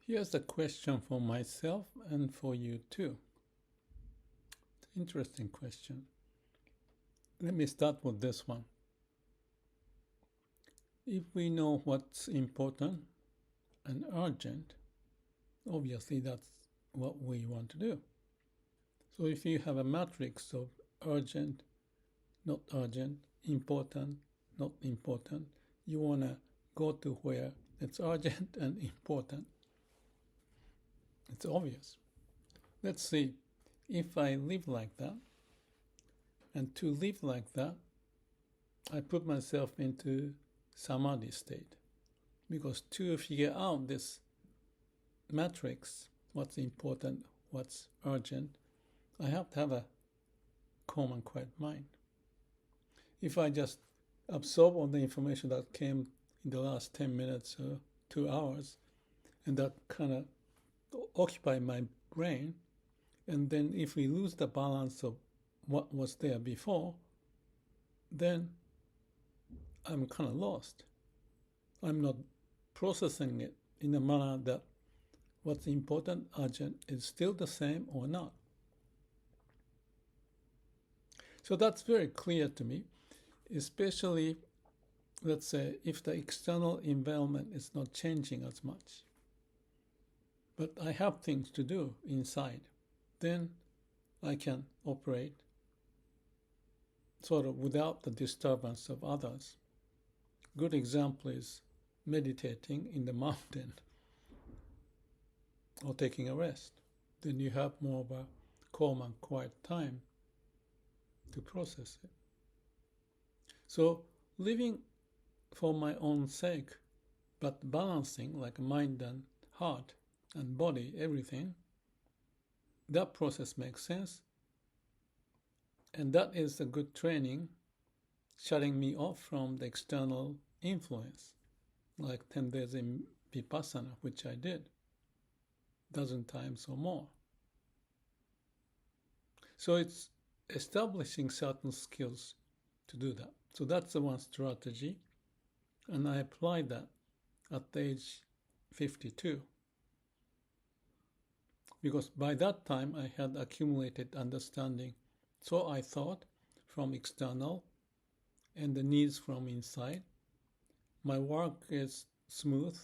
Here's a question for myself and for you too. Interesting question. Let me start with this one. If we know what's important and urgent, obviously that's what we want to do. So if you have a matrix of urgent, not urgent, important, not important, you want to go to where it's urgent and important. It's obvious. Let's see, if I live like that, and to live like that, I put myself into samadhi state. Because to figure out this matrix, what's important, what's urgent, I have to have a calm and quiet mind. If I just absorb all the information that came in the last 10 minutes or 2 hours, and that kind of occupy my brain, and then if we lose the balance of what was there before, then I'm kind of lost. I'm not processing it in a manner that what's important, urgent, is still the same or not. So that's very clear to me, especially, let's say, if the external environment is not changing as much. But I have things to do inside. Then I can operate sort of without the disturbance of others. Good example is meditating in the mountain or taking a rest. Then you have more of a calm and quiet time to process it. So living for my own sake, but balancing like mind and heart and body, everything, that process makes sense. And that is a good training, shutting me off from the external influence, like 10 days in Vipassana, which I did a dozen times or more. So it's establishing certain skills to do that. So that's the one strategy. And I applied that at age 52. Because by that time I had accumulated understanding, so I thought, from external and the needs from inside. My work is smooth,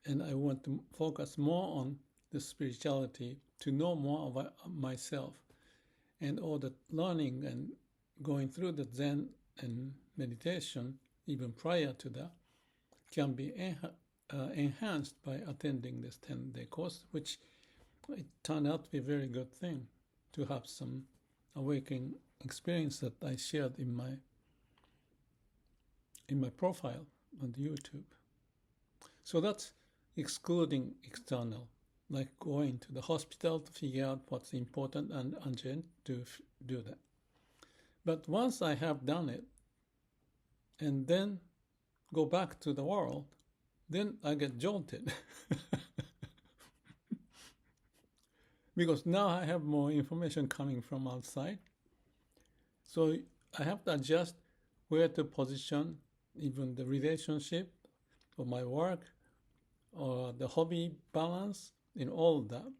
and I want to focus more on the spirituality to know more about myself. And all the learning and going through the Zen and meditation, even prior to that, can be enhanced by attending this 10-day course, which it turned out to be a very good thing to have some awakening experience that I shared in my profile on YouTube. So that's excluding external, like going to the hospital to figure out what's important and urgent to do that. But once I have done it, and then go back to the world, then I get jolted. Because now I have more information coming from outside. So I have to adjust where to position even the relationship or my work or the hobby balance in all of that,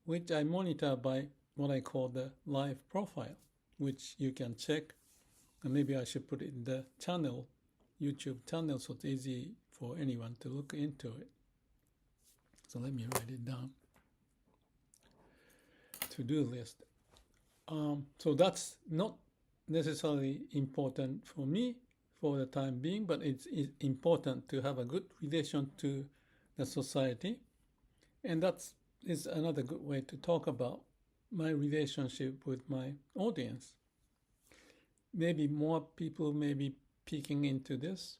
which I monitor by what I call the live profile, which you can check. And maybe I should put it in the channel, YouTube channel, so it's easy for anyone to look into it. So let me write it down. To-do list. So that's not necessarily important for me for the time being, but it's important to have a good relation to the society. And that is another good way to talk about my relationship with my audience. Maybe more people may be peeking into this.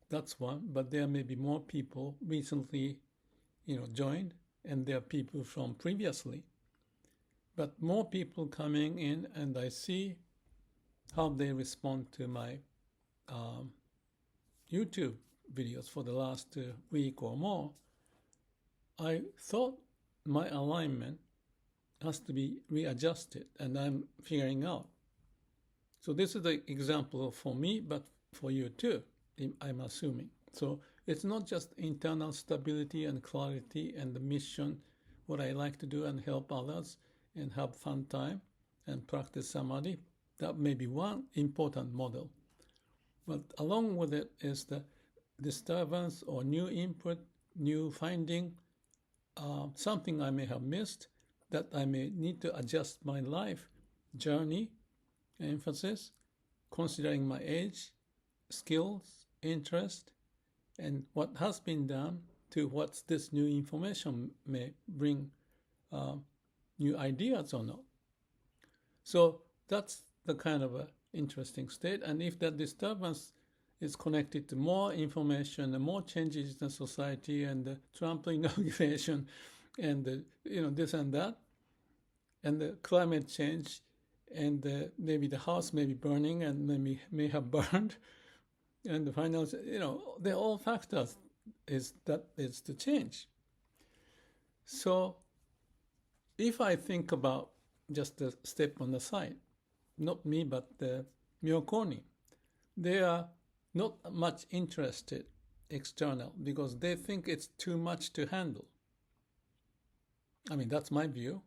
That's one, but there may be more people recently, joined, and there are people from previously. But more people coming in, and I see how they respond to my YouTube videos for the last week or more. I thought my alignment has to be readjusted, and I'm figuring out. So this is the example for me, but for you too, I'm assuming. So it's not just internal stability and clarity and the mission, what I like to do and help others and have fun time and practice samadhi. That may be one important model. But along with it is the disturbance or new input, new finding, something I may have missed that I may need to adjust my life journey, emphasis, considering my age, skills, interest, and what has been done to what this new information may bring new ideas or not. So that's the kind of a interesting state. And if that disturbance is connected to more information and more changes in society and the Trump inauguration and the, this and that, and the climate change, and maybe the house may be burning and maybe may have burned, and the finance, they're all factors is to change. So if I think about just a step on the side, not me, but the Miyokoni, they are not much interested external because they think it's too much to handle. I mean, that's my view,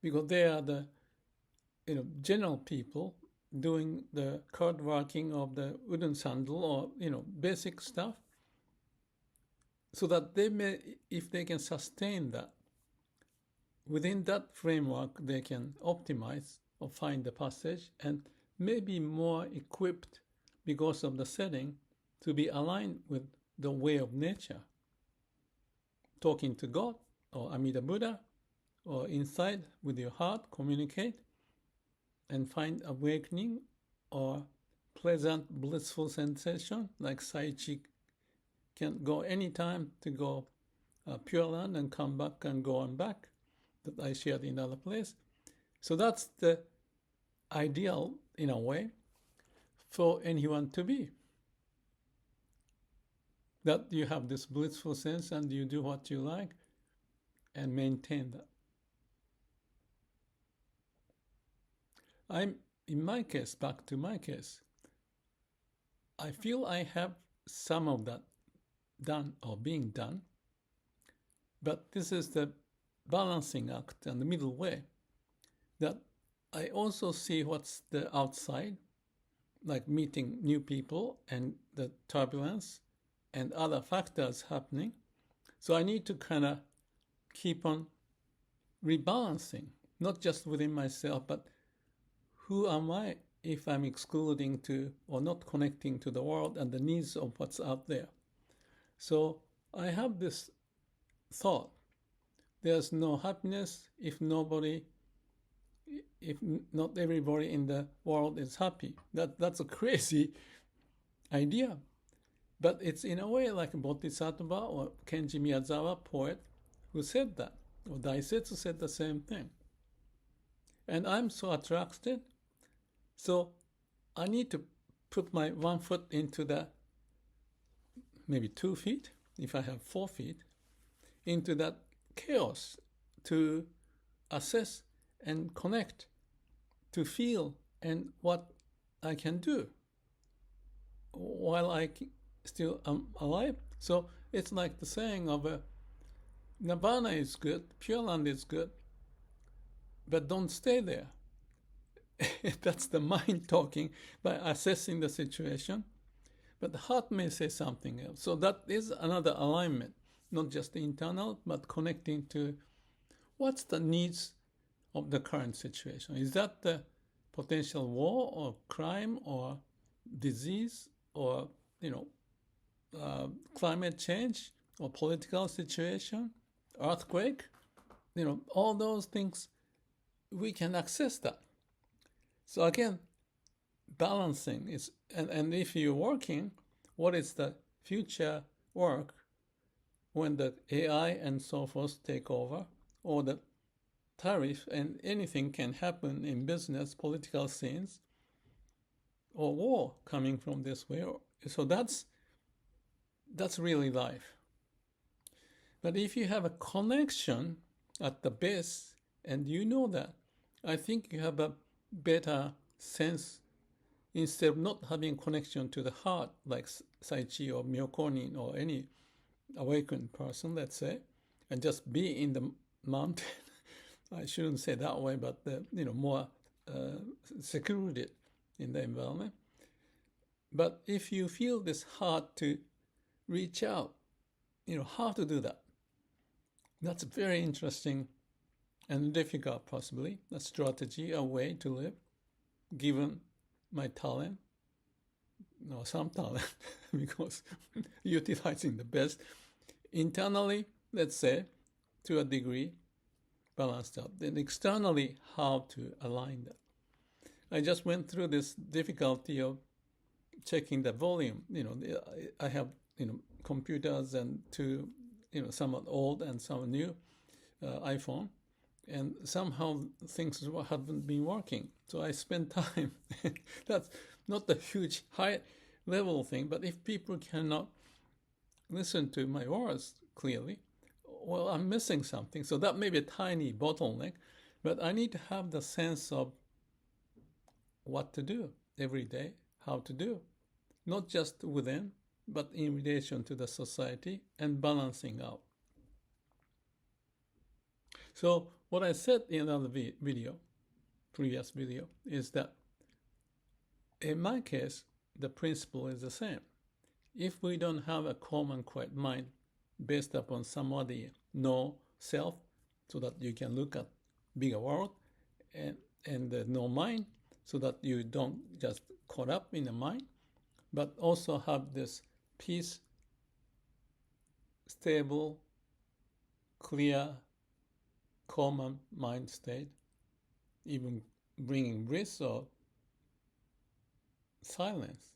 because they are the general people doing the card working of the wooden sandal or basic stuff, so that they may, if they can sustain that, within that framework they can optimize or find the passage and maybe more equipped because of the setting to be aligned with the way of nature, talking to God or Amida Buddha, or inside with your heart communicate and find awakening or pleasant blissful sensation like Saichi can go anytime to go Pure Land and come back and go on back that I shared in another place. So that's the ideal in a way for anyone to be. That you have this blissful sense and you do what you like and maintain that. In my case, back to my case, I feel I have some of that done or being done, but this is the balancing act and the middle way, that I also see what's the outside, like meeting new people and the turbulence and other factors happening. So I need to kind of keep on rebalancing, not just within myself, but who am I if I'm excluding to or not connecting to the world and the needs of what's out there? So I have this thought. There's no happiness if not everybody in the world is happy. That's a crazy idea. But it's in a way like a Bodhisattva or Kenji Miyazawa poet who said that, or Daisetsu said the same thing. And I'm so attracted. So I need to put my 1 foot into the maybe 2 feet, if I have 4 feet, into that chaos to assess and connect, to feel and what I can do while I still am alive. So it's like the saying of Nirvana is good, Pure Land is good, but don't stay there. That's the mind talking by assessing the situation. But the heart may say something else. So that is another alignment, not just internal, but connecting to what's the needs of the current situation. Is that the potential war or crime or disease or, climate change or political situation, earthquake? All those things, we can access that. So again, balancing is, and if you're working, what is the future work when the AI and so forth take over, or the tariff and anything can happen in business, political scenes, or war coming from this way. So that's really life. But if you have a connection at the base, and you know that, I think you have a better sense instead of not having connection to the heart, like Tai Chi or Myokonin or any awakened person, let's say, and just be in the mountain. I shouldn't say that way, but more secluded in the environment. But if you feel this heart to reach out, how to do that? That's very interesting and difficult, possibly, a strategy, a way to live, given my talent, some talent, because utilizing the best internally, let's say, to a degree, balanced out. Then externally, how to align that. I just went through this difficulty of checking the volume. I have computers and two, somewhat old and some new iPhone, and somehow things haven't been working. So I spent time. That's not a huge high level thing, but if people cannot listen to my words clearly, well, I'm missing something. So that may be a tiny bottleneck, but I need to have the sense of what to do every day, how to do, not just within, but in relation to the society and balancing out. So what I said in another previous video, is that in my case, the principle is the same. If we don't have a calm and quiet mind based upon samadhi, no self, so that you can look at bigger world, and no mind, so that you don't just caught up in the mind, but also have this peace, stable, clear, calm mind state, even bringing bliss or silence.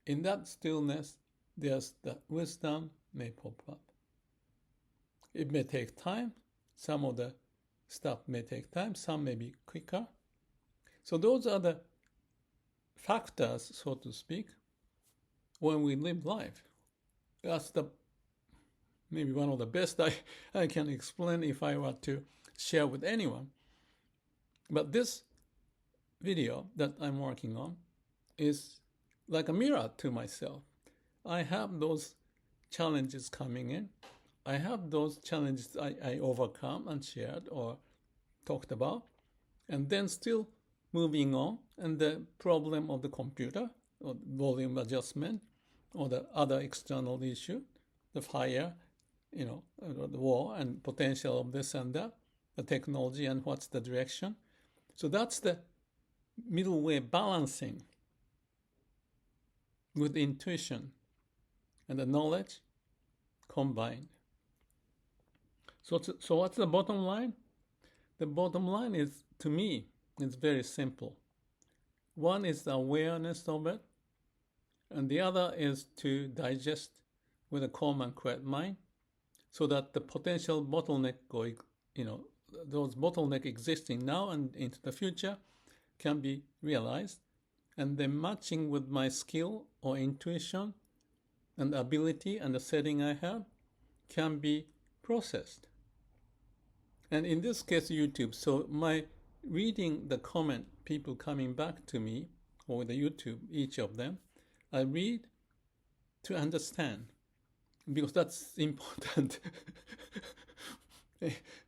In that stillness, there's the wisdom may pop up. It may take time. Some of the stuff may take time. Some may be quicker. So those are the factors, so to speak, when we live life. That's maybe one of the best I can explain if I were to share with anyone. But this video that I'm working on is like a mirror to myself. I have those challenges coming in. I have those challenges I overcome and shared or talked about, and then still moving on. And the problem of the computer, or volume adjustment, or the other external issue, the fire, the war and potential of this and that, the technology and what's the direction. So that's the middle way, balancing with intuition and the knowledge combined. So what's the bottom line? The bottom line is, to me, it's very simple. One is the awareness of it, and the other is to digest with a calm and quiet mind, so that the potential bottleneck those bottlenecks existing now and into the future can be realized, and then matching with my skill or intuition and ability and the setting I have can be processed. And in this case, YouTube. So my reading the comment, people coming back to me, or the YouTube, each of them, I read to understand, because that's important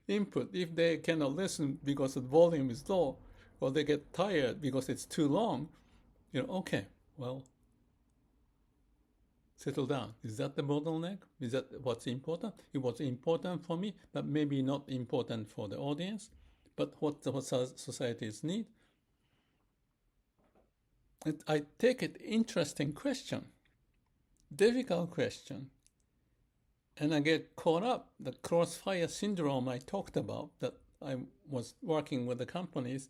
input. If they cannot listen because the volume is low, or they get tired because it's too long, okay, well, settle down. Is that the bottleneck? Is that what's important? It was important for me, but maybe not important for the audience. But what the society's need? I take it interesting question, difficult question, and I get caught up. The crossfire syndrome I talked about, that I was working with the companies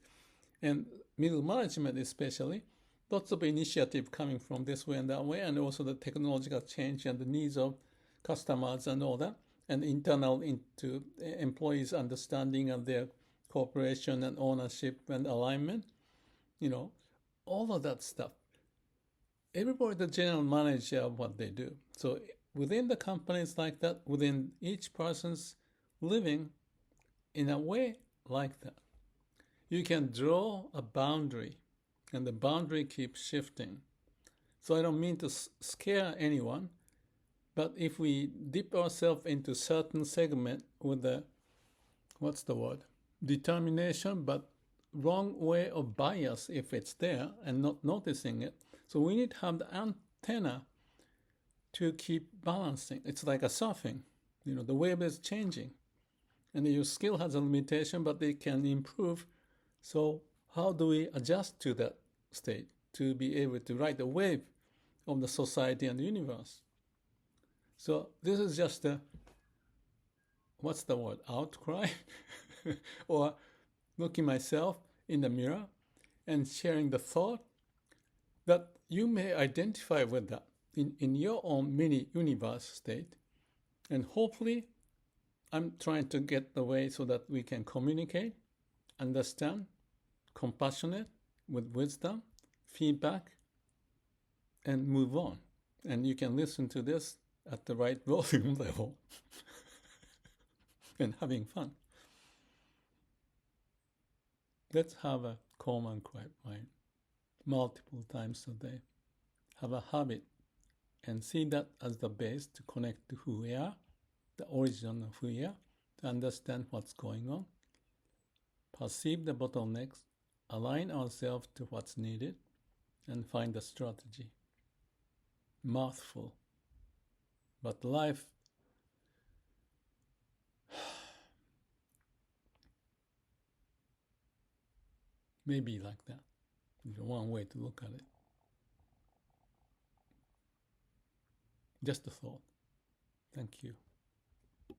and middle management especially, lots of initiative coming from this way and that way, and also the technological change and the needs of customers and all that, and internal into employees' understanding of their cooperation and ownership and alignment, all of that stuff. Everybody, the general manager of what they do. So within the companies like that, within each person's living in a way like that, you can draw a boundary and the boundary keeps shifting. So I don't mean to scare anyone, but if we dip ourselves into certain segment with the, what's the word, determination, but wrong way of bias if it's there and not noticing it. So we need to have the antenna to keep balancing. It's like a surfing. The wave is changing. And your skill has a limitation, but they can improve. So how do we adjust to that state to be able to ride the wave of the society and the universe? So this is just a, what's the word, outcry? Or looking myself in the mirror and sharing the thought that you may identify with that in your own mini universe state. And hopefully I'm trying to get the way so that we can communicate, understand, compassionate, with wisdom, feedback, and move on. And you can listen to this at the right volume level and having fun. Let's have a calm and quiet mind multiple times a day. Have a habit and see that as the base to connect to who we are, the origin of who we are, to understand what's going on, perceive the bottlenecks, align ourselves to what's needed, and find a strategy. Mouthful. But life may be like that. There's one way to look at it. Just a thought. Thank you.